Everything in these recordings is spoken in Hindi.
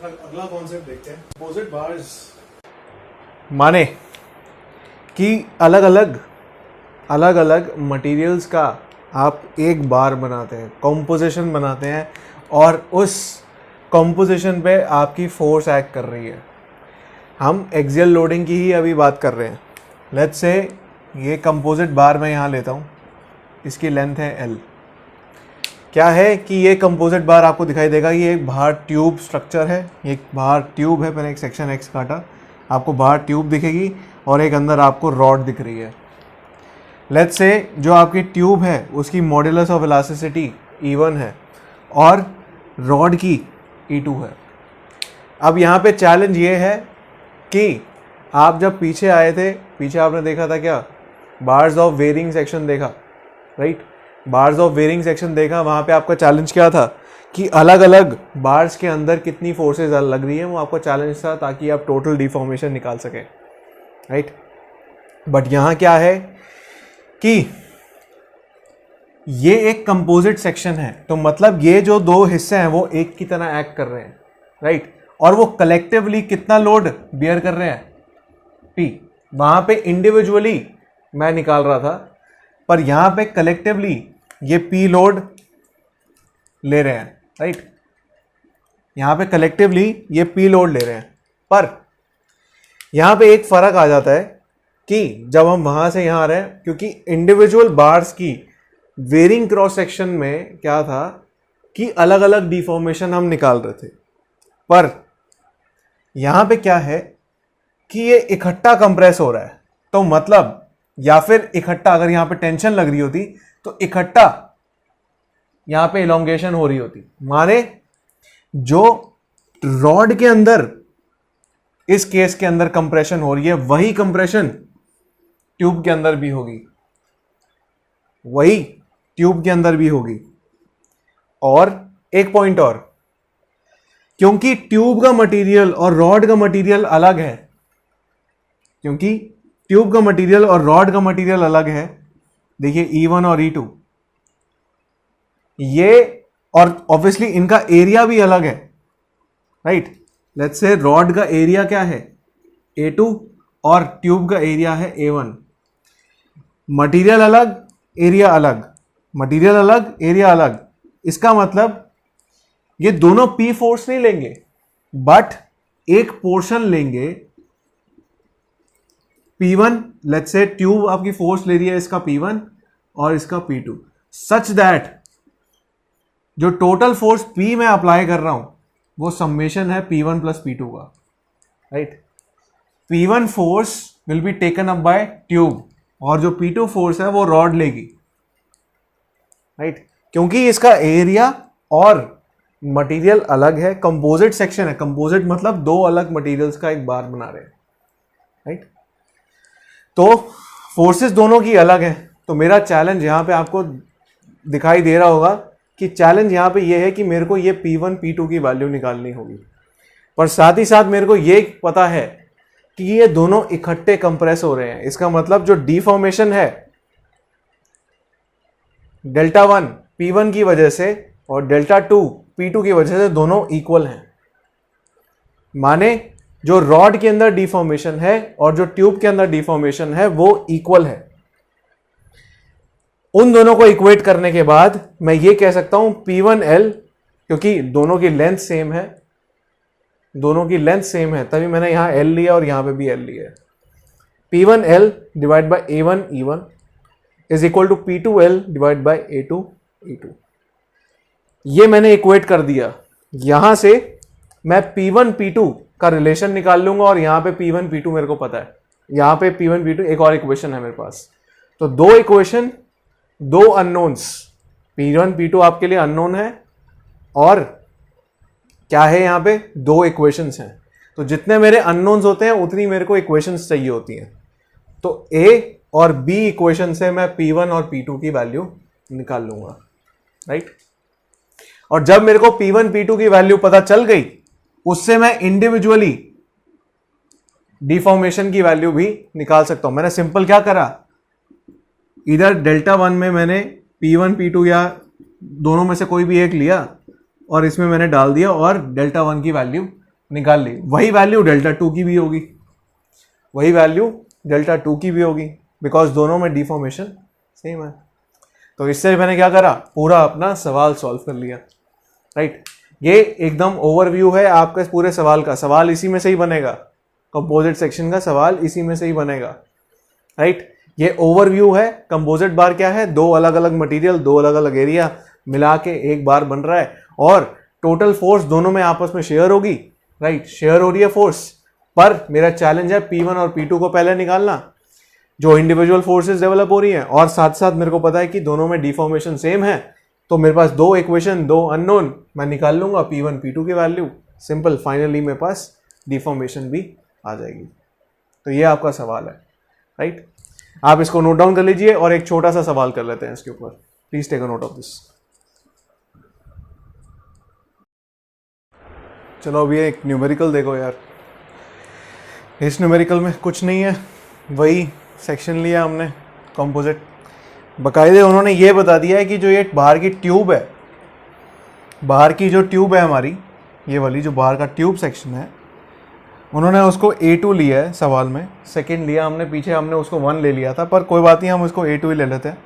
अगला कॉन्सेप्ट देखते हैं, कंपोजिट बार्स। माने कि अलग अलग मटेरियल्स का आप एक बार बनाते हैं, कॉम्पोजिशन बनाते हैं, और उस कॉम्पोजिशन पे आपकी फोर्स एक्ट कर रही है। हम एक्सियल लोडिंग की ही अभी बात कर रहे हैं। लेट्स से ये कंपोजिट बार मैं यहाँ लेता हूँ, इसकी लेंथ है L। क्या है कि ये कंपोजिट बार आपको दिखाई देगा, ये एक बाहर ट्यूब स्ट्रक्चर है, एक बाहर ट्यूब है, मैंने एक सेक्शन X काटा, आपको बाहर ट्यूब दिखेगी और एक अंदर आपको रॉड दिख रही है। लेट्स से जो आपकी ट्यूब है उसकी मॉड्यूलस ऑफ इलास्टिसिटी E1 है और रॉड की E2 है। अब यहाँ पे चैलेंज ये है कि आप जब पीछे आए थे, पीछे आपने देखा था क्या, बार्स ऑफ वेरिंग सेक्शन देखा, right? Bars of varying section देखा, वहाँ पे आपका चैलेंज क्या था कि अलग अलग बार्स के अंदर कितनी फोर्सेस लग रही है, वो आपका चैलेंज था ताकि आप टोटल डिफॉर्मेशन निकाल सकें, राइट? बट यहाँ क्या है कि ये एक कंपोजिट सेक्शन है, तो मतलब ये जो दो हिस्से हैं वो एक की तरह एक्ट कर रहे हैं, राइट? और वो कलेक्टिवली कितना लोड बियर कर रहे हैं, P। वहाँ पे इंडिविजुअली मैं निकाल रहा था, पर यहाँ पे कलेक्टिवली ये P लोड ले रहे हैं, राइट? यहाँ पे कलेक्टिवली ये P लोड ले रहे हैं। पर यहाँ पे एक फर्क आ जाता है कि जब हम वहाँ से यहाँ आ रहे हैं, क्योंकि इंडिविजुअल बार्स की वेरिंग क्रॉस सेक्शन में क्या था कि अलग अलग डिफॉर्मेशन हम निकाल रहे थे, पर यहाँ पे क्या है कि ये इकट्ठा कंप्रेस हो रहा है। तो मतलब, या फिर इकट्ठा, अगर यहाँ पे टेंशन लग रही होती तो इकट्ठा यहाँ पे इलोंगेशन हो रही होती। माने जो रॉड के अंदर इस केस के अंदर कंप्रेशन हो रही है, वही कंप्रेशन ट्यूब के अंदर भी होगी, वही ट्यूब के अंदर भी होगी। और एक पॉइंट और, क्योंकि ट्यूब का मटेरियल और रॉड का मटेरियल अलग है, क्योंकि ट्यूब का मटेरियल और रॉड का मटेरियल अलग है, देखिए E1 और E2, ये, और ऑब्वियसली इनका एरिया भी अलग है, राइट? लेट्स से रॉड का एरिया क्या है, A2, और ट्यूब का एरिया है A1। मटेरियल अलग, एरिया अलग, मटेरियल अलग, एरिया अलग। इसका मतलब ये दोनों P फोर्स नहीं लेंगे, बट एक पोर्शन लेंगे P1। लेट्स से ट्यूब आपकी फोर्स ले रही है इसका P1 और इसका P2, सच दैट जो टोटल फोर्स P में अप्लाई कर रहा हूं वो समेशन है P1 प्लस P2 का, right? P1 force will be taken up by tube और जो P2 फोर्स है वो रॉड लेगी, राइट? क्योंकि इसका एरिया और मटेरियल अलग है, कंपोजिट सेक्शन है। कंपोजिट मतलब दो अलग मटेरियल्स का एक बार बना रहे हैं, राइट? तो फोर्सेस दोनों की अलग है। तो मेरा चैलेंज यहाँ पे आपको दिखाई दे रहा होगा कि चैलेंज यहाँ पे ये है कि मेरे को ये P1 P2 की वैल्यू निकालनी होगी, पर साथ ही साथ मेरे को ये पता है कि ये दोनों इकट्ठे कंप्रेस हो रहे हैं। इसका मतलब जो डिफॉर्मेशन है डेल्टा 1 P1 की वजह से और डेल्टा 2 P2 की वजह से दोनों इक्वल हैं। माने जो रॉड के अंदर डिफॉर्मेशन है और जो ट्यूब के अंदर डिफॉर्मेशन है वो इक्वल है। उन दोनों को इक्वेट करने के बाद मैं ये कह सकता हूं P1L, क्योंकि दोनों की लेंथ सेम है, दोनों की लेंथ सेम है, तभी मैंने यहां L लिया और यहां पे भी L लिया है। P1L divide by A1 E1 is equal to P2L divide by A2 E2। ये मैंने इक्वेट कर दिया। यहां से मैं P1 P2 का रिलेशन निकाल लूंगा और यहां पे P1 P2 मेरे को पता है, यहां पे P1 P2 एक और इक्वेशन है मेरे पास। तो दो इक्वेशन, दो अननोन्स, P1 P2 आपके लिए अननोन है और क्या है यहां पे, दो इक्वेशंस हैं। तो जितने मेरे अननोन्स होते हैं उतनी मेरे को इक्वेशंस चाहिए होती हैं। तो A और B इक्वेशन से मैं P1 और P2 की वैल्यू निकाल लूंगा, राइट? और जब मेरे को P1 P2 की वैल्यू पता चल गई, उससे मैं इंडिविजुअली डिफॉर्मेशन की वैल्यू भी निकाल सकता हूं। मैंने सिंपल क्या करा, इधर डेल्टा 1 में मैंने P1 P2 या दोनों में से कोई भी एक लिया और इसमें मैंने डाल दिया और डेल्टा 1 की वैल्यू निकाल ली, वही वैल्यू डेल्टा 2 की भी होगी, वही वैल्यू डेल्टा 2 की भी होगी, बिकॉज दोनों में डिफॉर्मेशन सेम है। तो इससे मैंने क्या करा, पूरा अपना सवाल सॉल्व कर लिया, राइट। ये एकदम ओवरव्यू है आपके पूरे सवाल का, सवाल इसी में से ही बनेगा, कंपोजिट सेक्शन का सवाल इसी में से ही बनेगा, राइट। ये ओवरव्यू है। कंपोजिट बार क्या है, दो अलग अलग मटेरियल, दो अलग अलग एरिया मिला के एक बार बन रहा है, और टोटल फोर्स दोनों में आपस में शेयर होगी, राइट, शेयर हो रही है फोर्स। पर मेरा चैलेंज है P1 और P2 को पहले निकालना, जो इंडिविजुअल फोर्सेस डेवलप हो रही हैं, और साथ साथ मेरे को पता है कि दोनों में डिफॉर्मेशन सेम है, तो मेरे पास दो इक्वेशन, दो अननोन, मैं निकाल लूंगा P1 P2 की वैल्यू, सिंपल, फाइनली मेरे पास डिफॉर्मेशन भी आ जाएगी। तो ये आपका सवाल है, राइट। आप इसको नोट डाउन कर लीजिए और एक छोटा सा सवाल कर लेते हैं इसके ऊपर। Please take a note of this. चलो अभी एक न्यूमेरिकल देखो यार। इस न्यूमेरिकल में कुछ नहीं है, वही सेक्शन लिया हमने कंपोजिट। बाकायदे उन्होंने ये बता दिया है कि जो ये बाहर की ट्यूब है, बाहर की जो ट्यूब है हमारी, ये वाली जो बाहर का ट्यूब सेक्शन है, उन्होंने उसको A2 लिया है सवाल में, सेकंड लिया हमने, पीछे हमने उसको 1 ले लिया था, पर कोई बात नहीं, हम उसको A2 ही ले लेते हैं,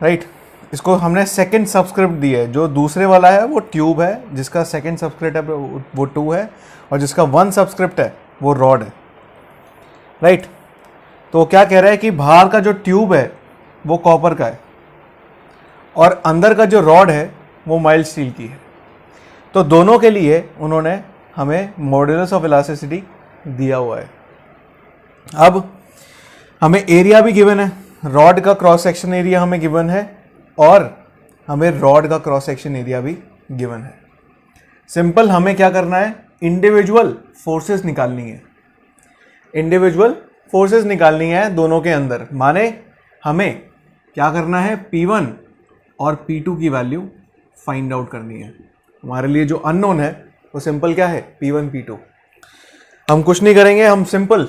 राइट। इसको हमने सेकंड सबस्क्रिप्ट दी है, जो दूसरे वाला है वो ट्यूब है, जिसका सेकंड सबस्क्रिप्ट है वो 2 है, और जिसका 1 सबस्क्रिप्ट है वो रॉड है, राइट। तो क्या कह रहा है कि बाहर का जो ट्यूब है वो कॉपर का है, और अंदर का जो रॉड है वो माइल्ड स्टील की है। तो दोनों के लिए उन्होंने हमें मॉड्यूलस ऑफ इलास्टिसिटी दिया हुआ है। अब हमें एरिया भी गिवन है, रॉड का क्रॉस सेक्शन एरिया हमें गिवन है, और हमें रॉड का क्रॉस सेक्शन एरिया भी गिवन है। सिंपल, हमें क्या करना है, इंडिविजुअल फोर्सेस निकालनी है, इंडिविजुअल फोर्सेस निकालनी है दोनों के अंदर। माने हमें क्या करना है, P1 और P2 की वैल्यू फाइंड आउट करनी है। हमारे लिए जो अननोन है वो सिंपल क्या है, P1 P2। हम कुछ नहीं करेंगे, हम सिंपल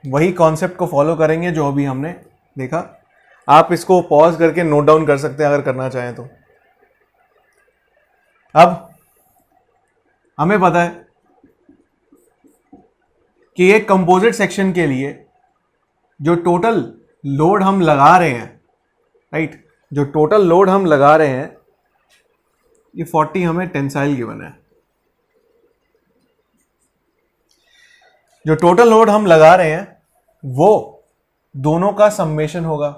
वही कॉन्सेप्ट को फॉलो करेंगे जो अभी हमने देखा। आप इसको पॉज करके नोट डाउन कर सकते हैं अगर करना चाहें तो। अब हमें पता है कि एक कंपोजिट सेक्शन के लिए जो टोटल लोड हम लगा रहे हैं, राइट, जो टोटल लोड हम लगा रहे हैं, ये 40 हमें टेंसाइल गिवन है। जो टोटल लोड हम लगा रहे हैं वो दोनों का सम्मेशन होगा,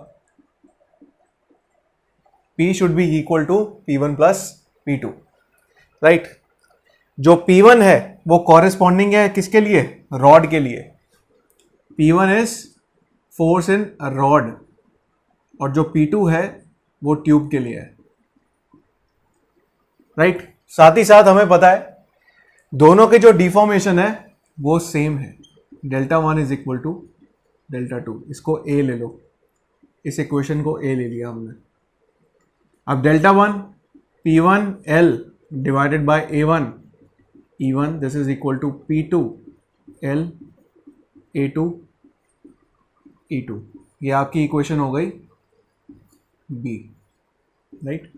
P should be equal to P1 plus P2, right. जो P1 है वो कॉरेस्पॉन्डिंग है किसके लिए, रॉड के लिए। P1 is force in rod, और जो P2 है वो ट्यूब के लिए है, राइट। साथ ही साथ हमें पता है दोनों के जो डिफॉर्मेशन है वो सेम है, delta 1 is equal to delta 2। इसको A ले लो, इस इक्वेशन को A ले लिया हमने। अब delta 1 P1 L divided by A1 E1, this is equal to P2 L A2 E2। ये आपकी इक्वेशन हो गई B, राइट।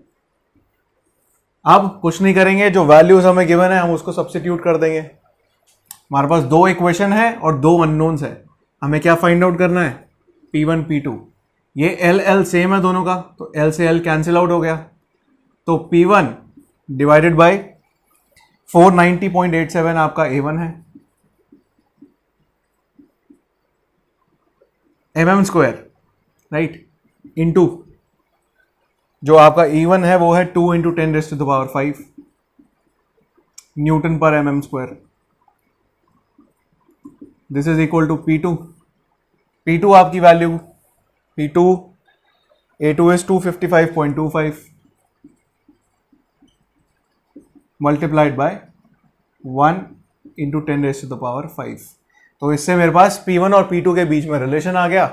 अब कुछ नहीं करेंगे, जो वैल्यूज हमें गिवन है हम उसको सब्स्टिट्यूट कर देंगे। हमारे पास दो इक्वेशन है और दो अननोन्स है, हमें क्या फाइंड आउट करना है, P1 P2। ये L L सेम है दोनों का, तो L से L कैंसिल आउट हो गया, तो P1 डिवाइडेड बाय 490.87 आपका A1 है, mm स्क्वायर, राइट, इनटू जो आपका E1 है वो है 2 × 10⁵ न्यूटन पर mm square. This is equal to P2। P2 आपकी value, P2 A2 is 255.25 multiplied by 1 × 10⁵। तो इससे मेरे पास P1 और P2 के बीच में रिलेशन आ गया,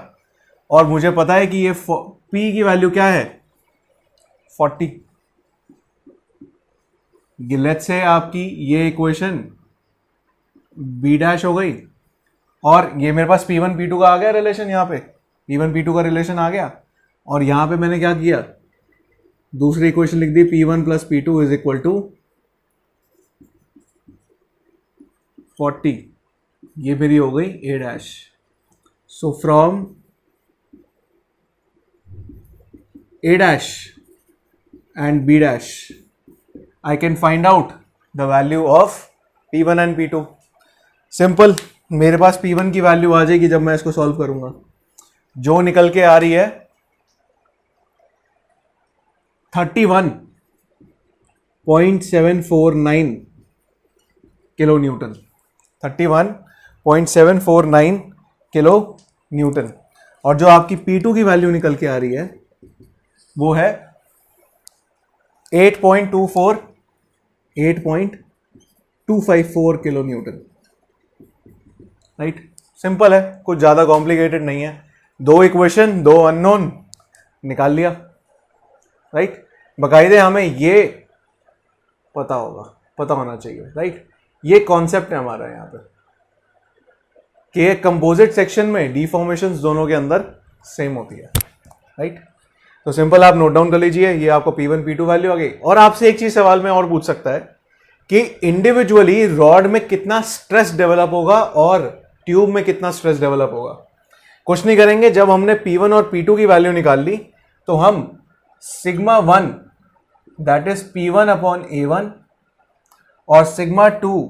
और मुझे पता है कि ये P की वैल्यू क्या है, 40। लेट्स से आपकी ये इक्वेशन B' हो गई, और ये मेरे पास P1 P2 का आ गया रिलेशन, यहाँ पे P1 P2 का रिलेशन आ गया, और यहाँ पे मैंने क्या किया, दूसरी इक्वेशन लिख दी, P1 plus P2 is equal to 40, ये मेरी हो गई a dash. So from a dash and b dash I can find out the value of P1 and P2. Simple, मेरे पास P1 की वैल्यू आ जाएगी जब मैं इसको सॉल्व करूंगा, जो निकल के आ रही है 31.749 किलो न्यूटन. 31.749 kilo Newton. और जो आपकी P2 की वैल्यू निकल के आ रही है वो है 8.254 किलो न्यूटन. राइट, सिंपल है, कुछ ज्यादा कॉम्प्लिकेटेड नहीं है. दो इक्वेशन, दो अननोन, निकाल लिया. राइट, बकायदे हमें ये पता होना चाहिए. राइट, ये कॉन्सेप्ट है हमारा यहाँ पे कि कंपोजिट सेक्शन में डिफॉर्मेशंस दोनों के अंदर सेम होती है. राइट, तो सिंपल आप नोट डाउन कर लीजिए. ये आपको P1 P2 वैल्यू आ गई. और आपसे एक चीज सवाल में और पूछ सकता है कि इंडिविजुअली रॉड में कितना स्ट्रेस डेवलप होगा और ट्यूब में कितना स्ट्रेस डेवलप होगा. कुछ नहीं करेंगे, जब हमने P1 और P2 की वैल्यू निकाल ली तो हम sigma 1 that is P1 upon A1 और sigma 2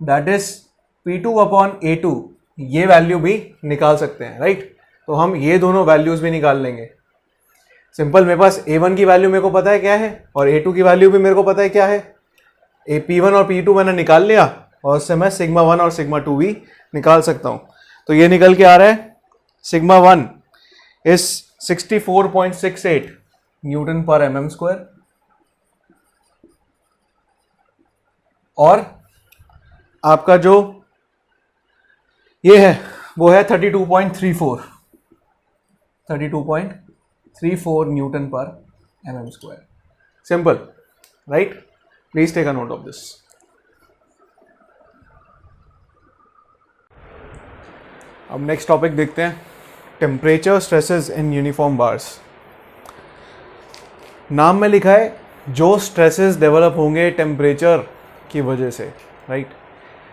that is P2 upon A2 ये वैल्यू भी निकाल सकते हैं. राइट, तो हम ये दोनों वैल्यूज भी निकाल लेंगे. सिंपल, मेरे पास A1 की वैल्यू मेरे को पता है क्या है और A2 की वैल्यू भी मेरे को पता है क्या है. P1 और P2 मैंने निकाल लिया और उससे मैं सिग्मा 1 और सिग्मा 2 भी निकाल सकता हूं. तो ये निकल के आ रहा है सिग्मा 1 इज 64.68 न्यूटन पर mm स्क्वायर और आपका जो ये है वो है 32.34 न्यूटन पर mm square. Simple. Right, please take a note of this. अब नेक्स्ट टॉपिक देखते हैं, temperature stresses in uniform bars. नाम में लिखा है जो स्ट्रेसेस डेवलप होंगे टेम्परेचर की वजह से. राइट,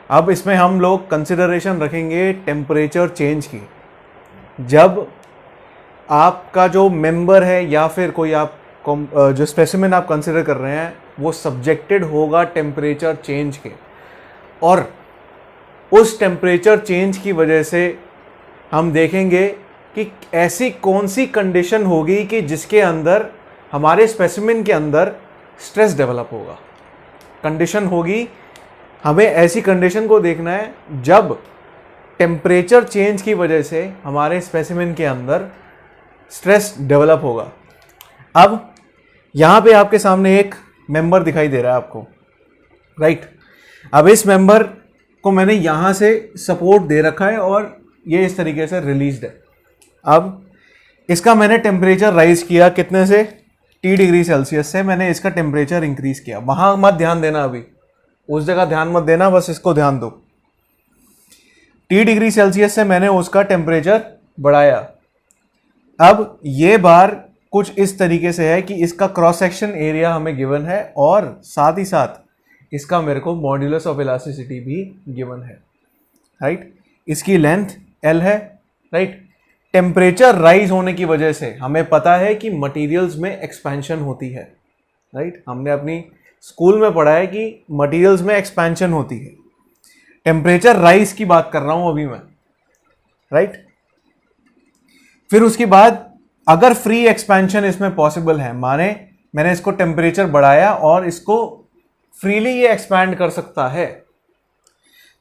अब इसमें हम लोग कंसिडरेशन रखेंगे टेम्परेचर चेंज की. जब आपका जो मेंबर है या फिर कोई आप जो स्पेसिमेन आप कंसिडर कर रहे हैं वो सब्जेक्टेड होगा टेम्परेचर चेंज के, और उस टेम्परेचर चेंज की वजह से हम देखेंगे कि ऐसी कौन सी कंडीशन होगी कि जिसके अंदर हमारे स्पेसिमेन के अंदर स्ट्रेस डेवलप होगा. कंडीशन होगी, हमें ऐसी कंडीशन को देखना है जब टेम्परेचर चेंज की वजह से हमारे स्पेसिमेन के अंदर स्ट्रेस डेवलप होगा. अब यहाँ पे आपके सामने एक मेंबर दिखाई दे रहा है आपको. राइट, अब इस मेंबर को मैंने यहाँ से सपोर्ट दे रखा है और ये इस तरीके से रिलीज्ड है. अब इसका मैंने टेम्परेचर राइज किया कितने से, T डिग्री सेल्सियस से मैंने इसका टेम्परेचर इंक्रीज किया. वहां मत ध्यान देना, अभी उस जगह ध्यान मत देना, बस इसको ध्यान दो. T डिग्री सेल्सियस से मैंने उसका टेम्परेचर बढ़ाया. अब ये बार कुछ इस तरीके से है कि इसका क्रॉस सेक्शन एरिया हमें गिवन है और साथ ही साथ इसका मेरे को मॉड्यूलस ऑफ इलास्टिसिटी भी गिवन है. राइट, इसकी लेंथ L है. राइट, टेम्परेचर राइज होने की वजह से हमें पता है कि मटेरियल्स में एक्सपेंशन होती है. राइट, हमने अपनी स्कूल में पढ़ा है कि मटेरियल्स में एक्सपेंशन होती है. टेम्परेचर राइज की बात कर रहा हूं अभी मैं. राइट, फिर उसके बाद अगर फ्री एक्सपेंशन इसमें पॉसिबल है, माने मैंने इसको टेम्परेचर बढ़ाया और इसको फ्रीली ये एक्सपैंड कर सकता है,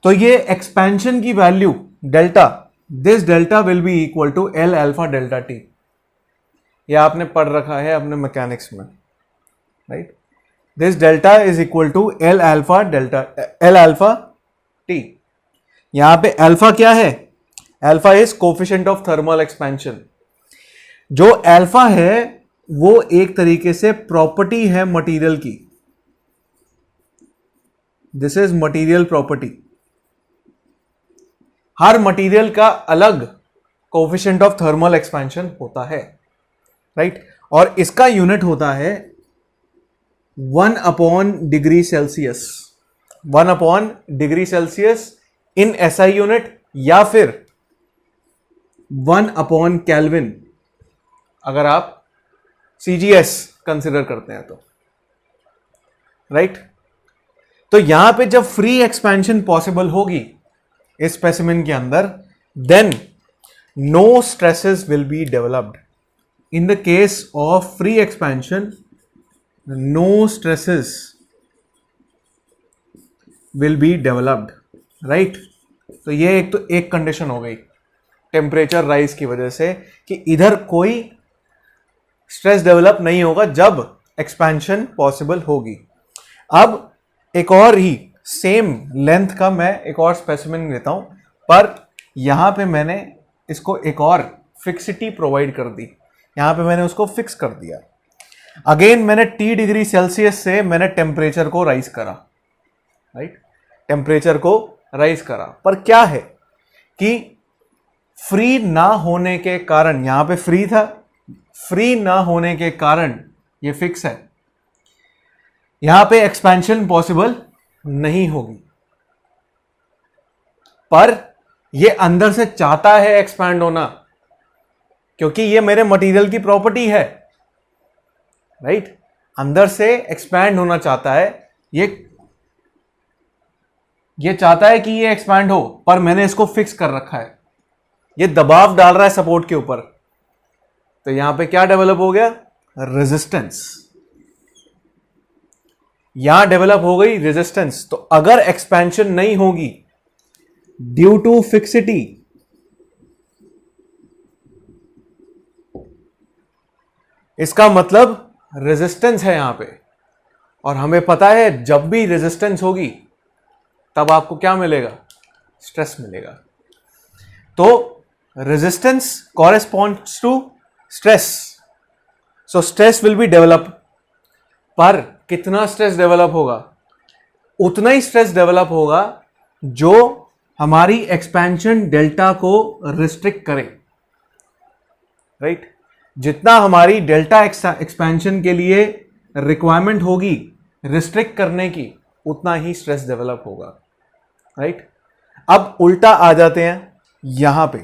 तो ये एक्सपेंशन की value delta, this delta will be equal to L alpha delta T. ये आपने पढ़ रखा है अपने मैकेनिक्स में. Right, this delta is equal to L alpha T. यहां पे अल्फा क्या है, alpha is coefficient of thermal expansion. जो अल्फा है वो एक तरीके से प्रॉपर्टी है मटेरियल की. This is material property. हर मटेरियल का अलग कोफिशिएंट ऑफ थर्मल एक्सपेंशन होता है. राइट, और इसका यूनिट होता है 1 अपॉन डिग्री सेल्सियस. 1/डिग्री सेल्सियस इन एसआई यूनिट, या फिर 1/केल्विन अगर आप सीजीएस कंसिडर करते हैं तो, राइट। तो यहां पे जब फ्री एक्सपेंशन पॉसिबल होगी इस स्पेसिमेन के अंदर, then no stresses will be developed. In the case of free expansion, no stresses will be developed, right. तो ये एक कंडीशन हो गई टेम्परेचर राइज की वजह से, कि इधर कोई स्ट्रेस डेवलप नहीं होगा जब एक्सपेंशन पॉसिबल होगी। अब एक और ही सेम लेंथ का मैं एक और स्पेसिमेन लेता हूं, पर यहां पे मैंने इसको एक और फिक्सिटी प्रोवाइड कर दी, यहां पे मैंने उसको फिक्स कर दिया। अगेन मैंने T डिग्री सेल्सियस से मैंने टेम्परेचर को राइज करा, राइट, टेम्परेचर को राइज करा। पर क्या है कि फ्री ना होने के कारण, यहां पे फ्री था, फ्री ना होने के कारण ये फिक्स है, यहां पे एक्सपेंशन पॉसिबल नहीं होगी। पर ये अंदर से चाहता है एक्सपैंड होना, क्योंकि ये मेरे मटेरियल की प्रॉपर्टी है, राइट। अंदर से एक्सपैंड होना चाहता है, ये चाहता है कि ये एक्सपैंड हो, पर मैंने इसको फिक्स कर रखा है, ये दबाव डाल रहा है सपोर्ट के ऊपर। तो यहां पे क्या डेवलप हो गया? रेजिस्टेंस। यहां डेवलप हो गई रेजिस्टेंस। तो अगर एक्सपेंशन नहीं होगी ड्यू टू फिक्सिटी, इसका मतलब रेजिस्टेंस है यहां पे, और हमें पता है जब भी रेजिस्टेंस होगी तब आपको क्या मिलेगा? स्ट्रेस मिलेगा। तो resistance corresponds to stress, so stress will be develop. पर कितना स्ट्रेस डेवलप होगा? उतना ही स्ट्रेस डेवलप होगा जो हमारी एक्सपेंशन डेल्टा को रिस्ट्रिक्ट करे, राइट। जितना हमारी डेल्टा एक्सपेंशन के लिए रिक्वायरमेंट होगी रिस्ट्रिक्ट करने की, उतना ही स्ट्रेस डेवलप होगा, राइट। अब उल्टा आ जाते हैं यहां पे।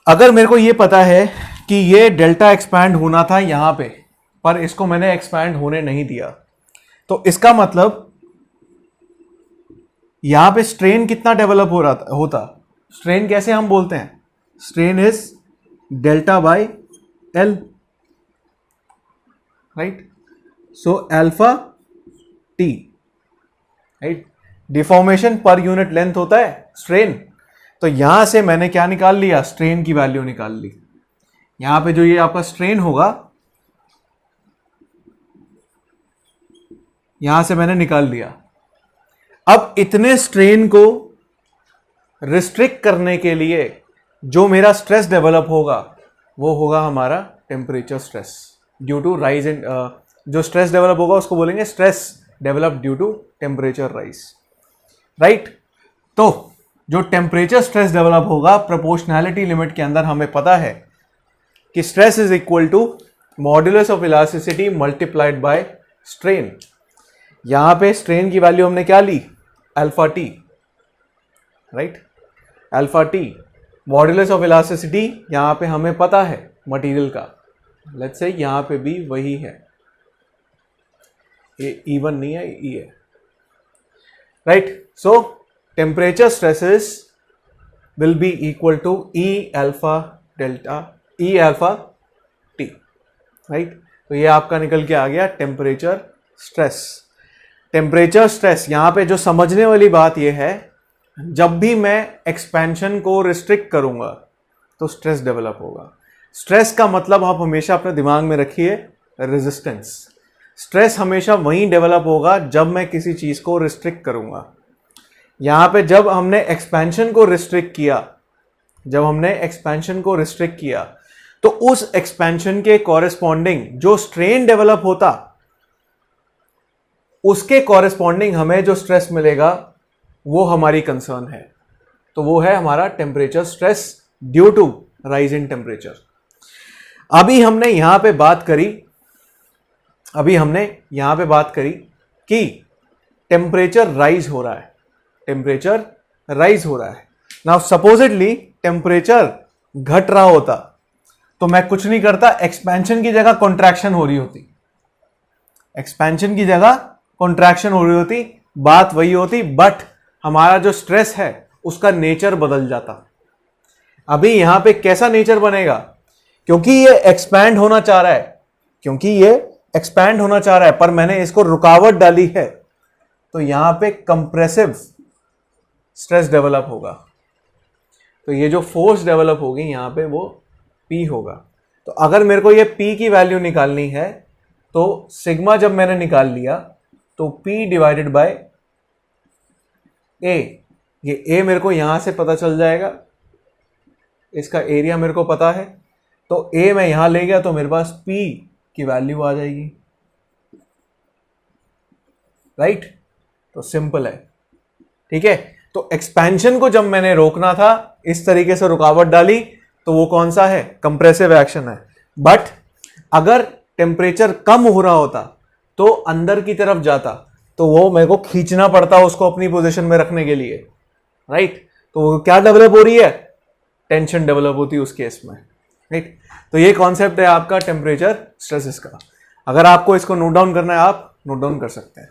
अगर मेरे को यह पता है कि ये डेल्टा एक्सपैंड होना था यहां पे, पर इसको मैंने एक्सपैंड होने नहीं दिया, तो इसका मतलब यहां पे स्ट्रेन कितना डेवलप हो रहा होता? स्ट्रेन कैसे हम बोलते हैं? Strain is delta by L, right. So alpha T, right. Deformation per unit length होता है स्ट्रेन। तो यहां से मैंने क्या निकाल लिया? स्ट्रेन की वैल्यू निकाल ली। यहां पे जो ये आपका स्ट्रेन होगा, यहां से मैंने निकाल लिया। अब इतने स्ट्रेन को रिस्ट्रिक्ट करने के लिए जो मेरा स्ट्रेस डेवलप होगा वो होगा हमारा temperature stress due to rise in, जो स्ट्रेस डेवलप होगा उसको बोलेंगे stress develop due to temperature rise, right. तो जो टेम्परेचर स्ट्रेस डेवलप होगा, प्रोपोर्शनैलिटी लिमिट के अंदर हमें पता है कि stress is equal to modulus of elasticity multiplied by strain. यहां पे स्ट्रेन की वैल्यू हमने क्या ली? Alpha T, right, alpha T. Modulus of elasticity यहां पे हमें पता है मटेरियल का, लेट्स से यहां पे भी वही है, ये E1 नहीं है, E है, right. So temperature stresses will be equal to E alpha delta, E alpha T, right. तो ये आपका निकल के आ गया टेम्परेचर स्ट्रेस। टेम्परेचर स्ट्रेस, यहां पे जो समझने वाली बात यह है, जब भी मैं एक्सपेंशन को रिस्ट्रिक्ट करूंगा तो स्ट्रेस डेवलप होगा। स्ट्रेस का मतलब आप हमेशा अपने दिमाग में रखिए रेजिस्टेंस। स्ट्रेस हमेशा वहीं डेवलप होगा जब मैं किसी चीज को रिस्ट्रिक्ट करूंगा। यहां पे जब हमने एक्सपेंशन को रिस्ट्रिक्ट किया, जब हमने एक्सपेंशन को रिस्ट्रिक्ट किया, तो उस एक्सपेंशन के कॉरेस्पॉन्डिंग जो स्ट्रेन डेवलप होता, उसके कॉरेस्पॉन्डिंग हमें जो स्ट्रेस मिलेगा वो हमारी कंसर्न है। तो वो है हमारा temperature stress due to rise in temperature. अभी हमने यहां पे बात करी कि टेम्परेचर राइज हो रहा है, टेम्परेचर राइज हो रहा है। नाउ सपोजिटली टेम्परेचर घट रहा होता तो मैं कुछ नहीं करता, एक्सपेंशन की जगह कॉन्ट्रैक्शन हो रही होती, एक्सपेंशन की जगह कॉन्ट्रैक्शन हो रही होती, बात वही होती, बट हमारा जो स्ट्रेस है उसका नेचर बदल जाता। अभी यहां पे कैसा नेचर बनेगा, क्योंकि ये एक्सपैंड होना चाह रहा है, क्योंकि ये एक्सपैंड होना चाह रहा है पर मैंने इसको रुकावट डाली है, तो यहां पे कंप्रेसिव स्ट्रेस डेवलप होगा। तो ये जो फोर्स डेवलप होगी यहां पे वो P होगा। तो अगर मेरे को ये P की वैल्यू निकालनी है तो सिग्मा जब मैंने निकाल लिया तो P डिवाइडेड बाय A, ये A मेरे को यहां से पता चल जाएगा, इसका एरिया मेरे को पता है, तो A मैं यहां ले गया तो मेरे पास P की वैल्यू आ जाएगी, राइट। तो सिंपल है, ठीक है। तो एक्सपेंशन को जब मैंने रोकना था इस तरीके से रुकावट डाली तो वो कौन सा है, कंप्रेसिव एक्शन है। बट अगर टेम्परेचर कम हो रहा होता तो अंदर की तरफ जाता, तो वो मेरे को खींचना पड़ता उसको अपनी पोजीशन में रखने के लिए, राइट। तो वो क्या डेवलप हो रही है, टेंशन डेवलप होती है उस केस में, राइट। तो ये कॉन्सेप्ट है आपका टेम्परेचर स्ट्रेसेस का। अगर आपको इसको नोट डाउन करना है आप नोट डाउन कर सकते हैं।